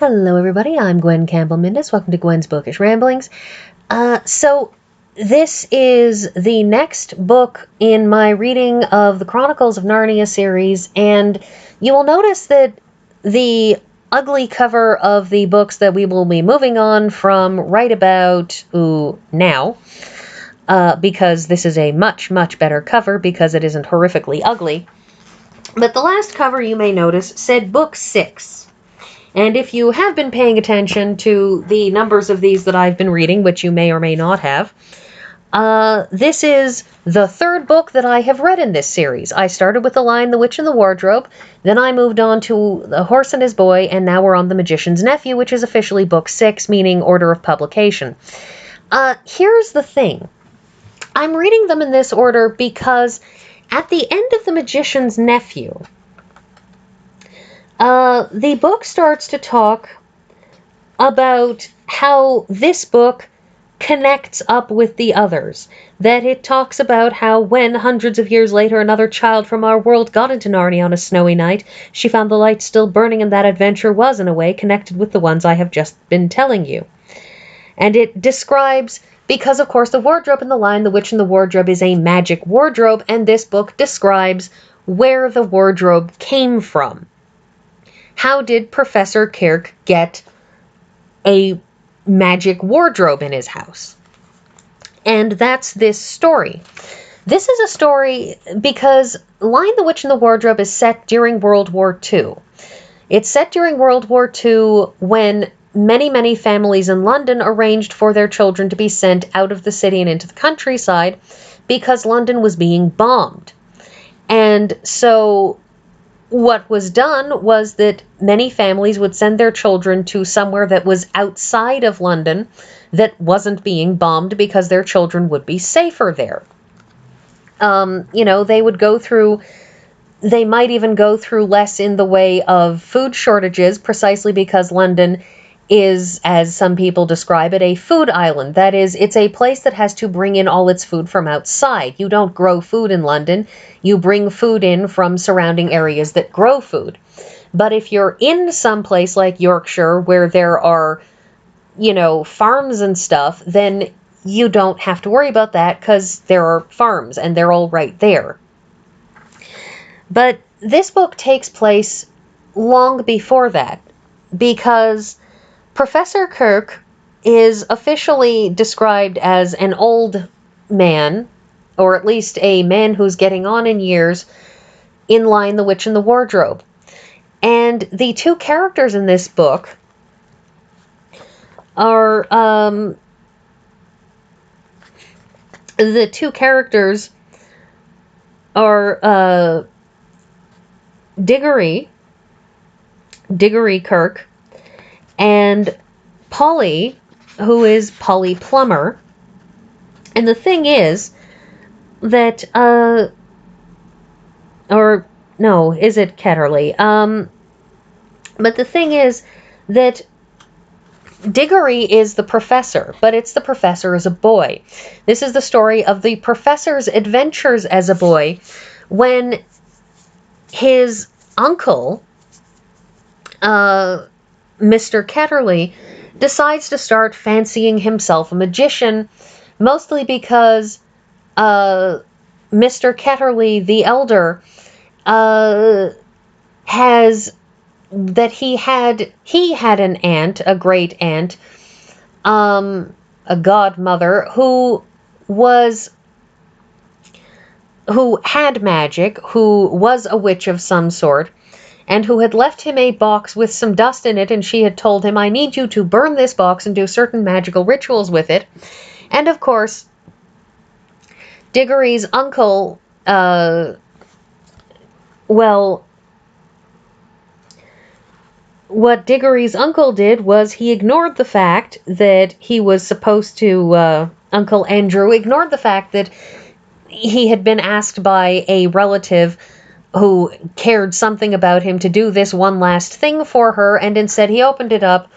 Hello everybody, I'm Gwen Campbell-Mindes. Welcome to Gwen's Bookish Ramblings. So this is the next book in my reading of the Chronicles of Narnia series, and you will notice that the ugly cover of the books that we will be moving on from right about now, because this is a much, much better cover because it isn't horrifically ugly. But the last cover, you may notice, said Book 6. And if you have been paying attention to the numbers of these that I've been reading, which you may or may not have, this is the third book that I have read in this series. I started with The Lion, the Witch, and the Wardrobe, then I moved on to The Horse and His Boy, and now we're on The Magician's Nephew, which is officially Book 6, meaning order of publication. Here's the thing. I'm reading them in this order because at the end of The Magician's Nephew, the book starts to talk about how this book connects up with the others. That it talks about how when hundreds of years later another child from our world got into Narnia on a snowy night, she found the light still burning, and that adventure was, in a way, connected with the ones I have just been telling you. And it describes, because of course the wardrobe in The Lion, the Witch, and the Wardrobe is a magic wardrobe, and this book describes where the wardrobe came from. How did Professor Kirke get a magic wardrobe in his house? And that's this story. This is a story because Lion, the Witch, and the Wardrobe is set during World War II. It's set during World War II when many, many families in London arranged for their children to be sent out of the city and into the countryside because London was being bombed. And so what was done was that many families would send their children to somewhere that was outside of London that wasn't being bombed because their children would be safer there. They might even go through less in the way of food shortages, precisely because London is, as some people describe it, a food island. That is, it's a place that has to bring in all its food from outside. You don't grow food in London. You bring food in from surrounding areas that grow food. But if you're in some place like Yorkshire where there are, farms and stuff, then you don't have to worry about that because there are farms and they're all right there. But this book takes place long before that because Professor Kirke is officially described as an old man, or at least a man who's getting on in years, in Lion, the Witch, and the Wardrobe. And the two characters in this book are, Digory Kirke, and Polly, who is Polly Plummer. And the thing is that, is it Ketterley? But the thing is that Digory is the professor, but it's the professor as a boy. This is the story of the professor's adventures as a boy when his uncle, Mr. Ketterley, decides to start fancying himself a magician, mostly because Mr. Ketterley the elder he had an aunt, a great aunt, a godmother who had magic, who was a witch of some sort, and who had left him a box with some dust in it, and she had told him, I need you to burn this box and do certain magical rituals with it. And of course, Digory's uncle, what Digory's uncle did was he ignored the fact that he was supposed to, Uncle Andrew ignored the fact that he had been asked by a relative who cared something about him to do this one last thing for her, and instead he opened it up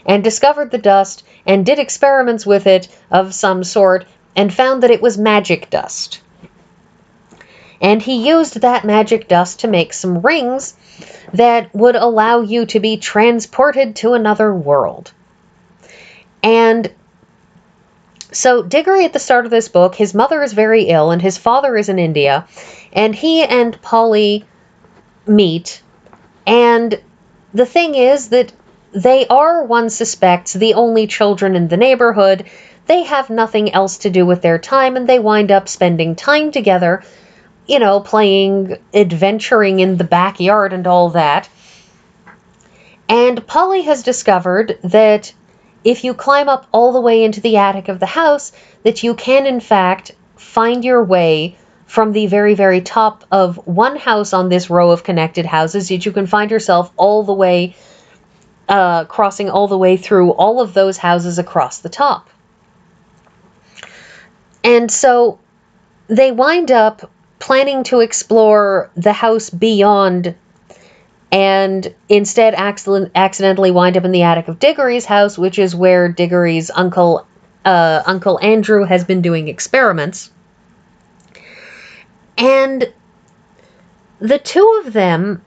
and discovered the dust and did experiments with it of some sort and found that it was magic dust. And he used that magic dust to make some rings that would allow you to be transported to another world. And so Digory, at the start of this book, his mother is very ill and his father is in India, and he and Polly meet, and the thing is that they are, one suspects, the only children in the neighborhood. They have nothing else to do with their time, and they wind up spending time together, playing, adventuring in the backyard and all that. And Polly has discovered that if you climb up all the way into the attic of the house, that you can, in fact, find your way from the very, very top of one house on this row of connected houses, that you can find yourself all the way, crossing all the way through all of those houses across the top. And so they wind up planning to explore the house beyond, and instead accidentally wind up in the attic of Digory's house, which is where Digory's Uncle Andrew has been doing experiments. And the two of them,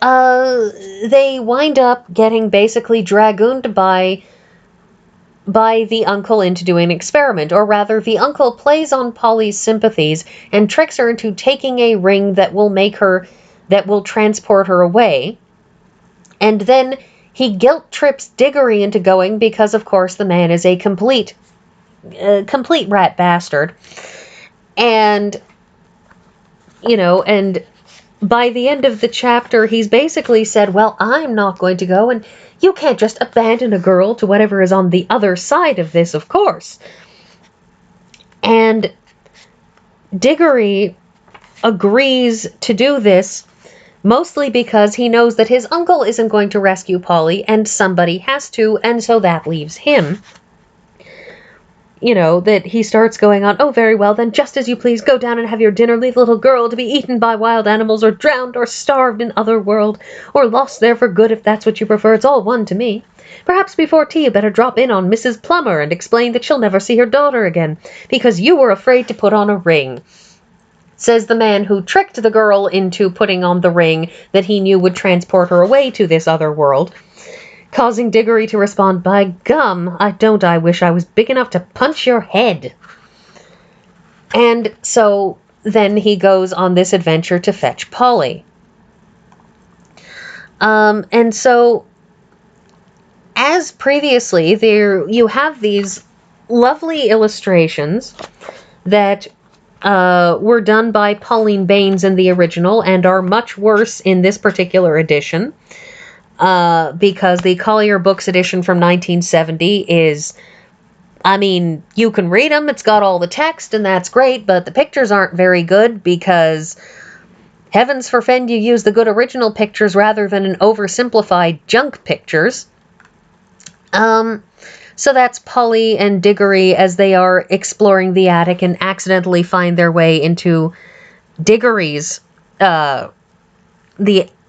they wind up getting basically dragooned by the uncle into doing an experiment, or rather, the uncle plays on Polly's sympathies and tricks her into taking a ring that will transport her away. And then he guilt trips Digory into going because, of course, the man is a complete rat bastard. And, and by the end of the chapter, he's basically said, well, I'm not going to go, and you can't just abandon a girl to whatever is on the other side of this, of course. And Digory agrees to do this, mostly because he knows that his uncle isn't going to rescue Polly, and somebody has to, and so that leaves him. That he starts going on, oh, very well, then just as you please, go down and have your dinner, leave the little girl to be eaten by wild animals, or drowned, or starved in other world, or lost there for good if that's what you prefer, it's all one to me. Perhaps before tea you better drop in on Mrs. Plummer and explain that she'll never see her daughter again, because you were afraid to put on a ring, says the man who tricked the girl into putting on the ring that he knew would transport her away to this other world, causing Digory to respond, by gum, I wish I was big enough to punch your head. And so then he goes on this adventure to fetch Polly. And so, as previously, you have these lovely illustrations that were done by Pauline Baynes in the original and are much worse in this particular edition. Because the Collier Books edition from 1970 is, you can read them, it's got all the text, and that's great, but the pictures aren't very good because, heavens forfend you use the good original pictures rather than an oversimplified junk pictures. So that's Polly and Digory as they are exploring the attic and accidentally find their way into Digory's, the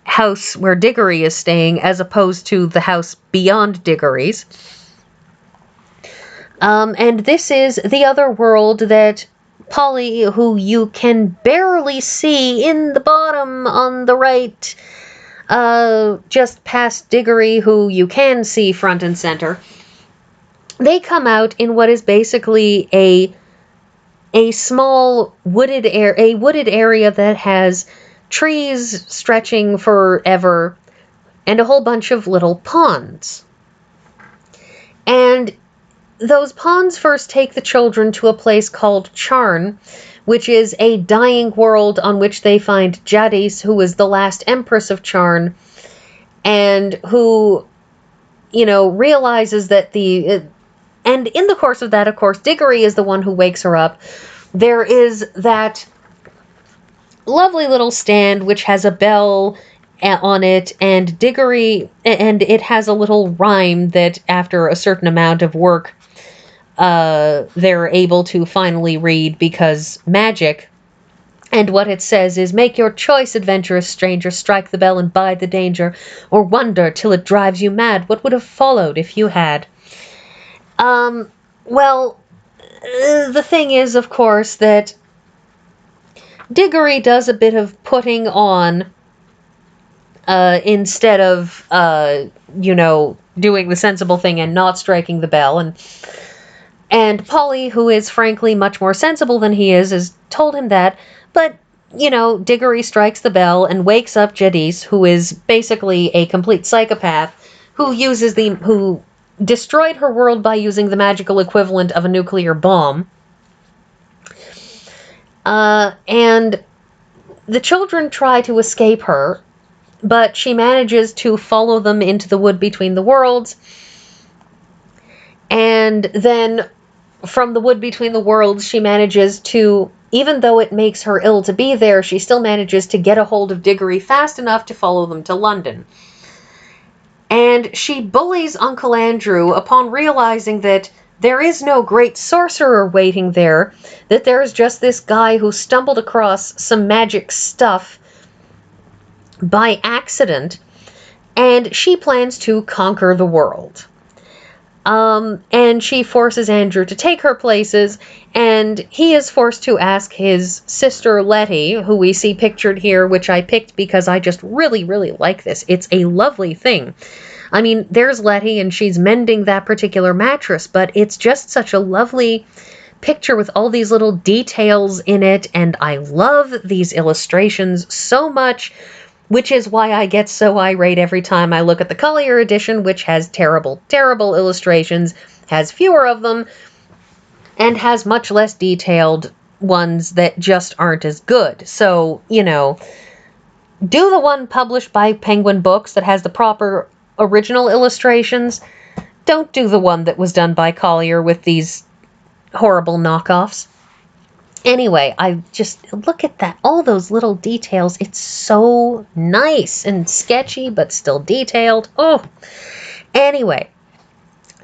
house where Digory is staying, as opposed to the house beyond Digory's. And this is the other world that Polly, who you can barely see in the bottom on the right, just past Digory, who you can see front and center, they come out in what is basically a small wooded area that has trees stretching forever, and a whole bunch of little ponds. And those ponds first take the children to a place called Charn, which is a dying world on which they find Jadis, who was the last empress of Charn, and who, realizes that and in the course of that, of course, Digory is the one who wakes her up. There is that lovely little stand which has a bell on it, and Digory, and it has a little rhyme that after a certain amount of work they're able to finally read because magic. And what it says is, make your choice, adventurous stranger, strike the bell and bide the danger, or wonder till it drives you mad what would have followed if you had. The thing is, of course, that Digory does a bit of putting on instead of, doing the sensible thing and not striking the bell. And Polly, who is frankly much more sensible than he is told him that. But, Digory strikes the bell and wakes up Jadis, who is basically a complete psychopath, who destroyed her world by using the magical equivalent of a nuclear bomb. And the children try to escape her, but she manages to follow them into the wood between the worlds. And then from the wood between the worlds, she manages to, even though it makes her ill to be there, she still manages to get a hold of Digory fast enough to follow them to London. And she bullies Uncle Andrew upon realizing that there is no great sorcerer waiting there, that there is just this guy who stumbled across some magic stuff by accident, and she plans to conquer the world. And she forces Andrew to take her places, and he is forced to ask his sister Letty, who we see pictured here, which I picked because I just really, really like this. It's a lovely thing. I mean, there's Letty, and she's mending that particular mattress, but it's just such a lovely picture with all these little details in it, and I love these illustrations so much, which is why I get so irate every time I look at the Collier edition, which has terrible, terrible illustrations, has fewer of them, and has much less detailed ones that just aren't as good. So, do the one published by Penguin Books that has the proper original illustrations. Don't do the one that was done by Collier with these horrible knockoffs. Anyway, I just look at that, all those little details. It's so nice and sketchy, but still detailed. Oh, anyway,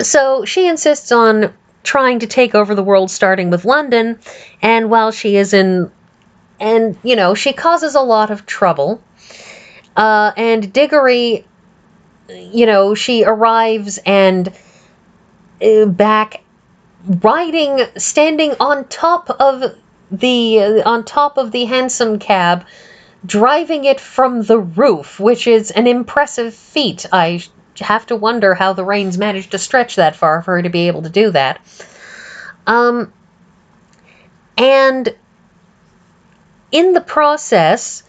so she insists on trying to take over the world, starting with London. And while she is she causes a lot of trouble. And Digory, she arrives and back standing on top of the hansom cab, driving it from the roof, which is an impressive feat. I have to wonder how the reins managed to stretch that far for her to be able to do that. And in the process,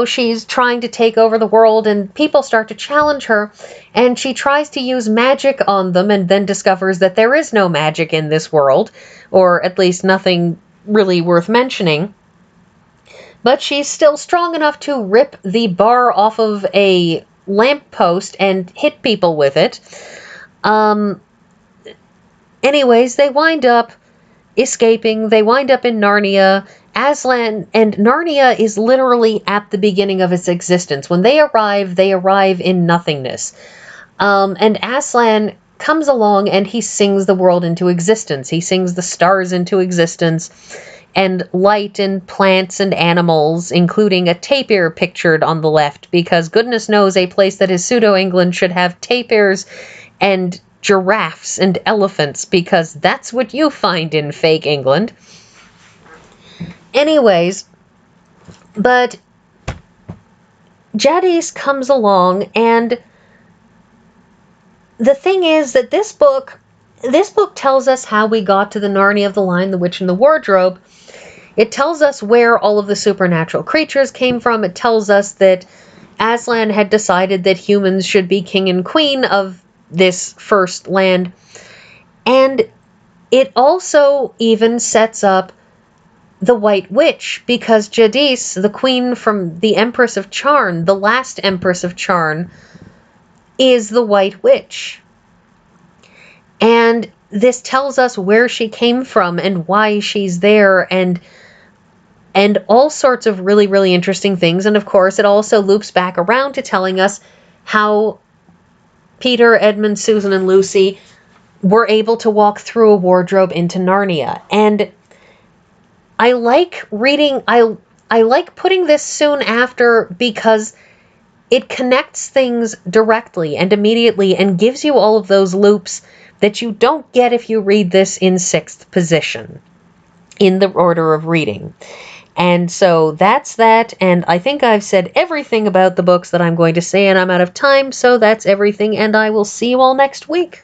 she's trying to take over the world, and people start to challenge her, and she tries to use magic on them, and then discovers that there is no magic in this world, or at least nothing really worth mentioning. But she's still strong enough to rip the bar off of a lamppost and hit people with it. Anyways, they wind up escaping. They wind up in Narnia. Aslan, and Narnia is literally at the beginning of its existence. When they arrive in nothingness. And Aslan comes along and he sings the world into existence. He sings the stars into existence, and light and plants and animals, including a tapir pictured on the left, because goodness knows a place that is pseudo-England should have tapirs and giraffes and elephants, because that's what you find in fake England. Anyways, but Jadis comes along, and the thing is that this book tells us how we got to the Narnia of the Lion, the Witch, and the Wardrobe. It tells us where all of the supernatural creatures came from. It tells us that Aslan had decided that humans should be king and queen of this first land. And it also even sets up the White Witch, because Jadis, the queen from the Empress of Charn, the last Empress of Charn, is the White Witch. And this tells us where she came from and why she's there, and all sorts of really, really interesting things. And of course, it also loops back around to telling us how Peter, Edmund, Susan, and Lucy were able to walk through a wardrobe into Narnia. And I like reading, I like putting this soon after, because it connects things directly and immediately and gives you all of those loops that you don't get if you read this in 6th position in the order of reading. And so that's that. And I think I've said everything about the books that I'm going to say, and I'm out of time. So that's everything. And I will see you all next week.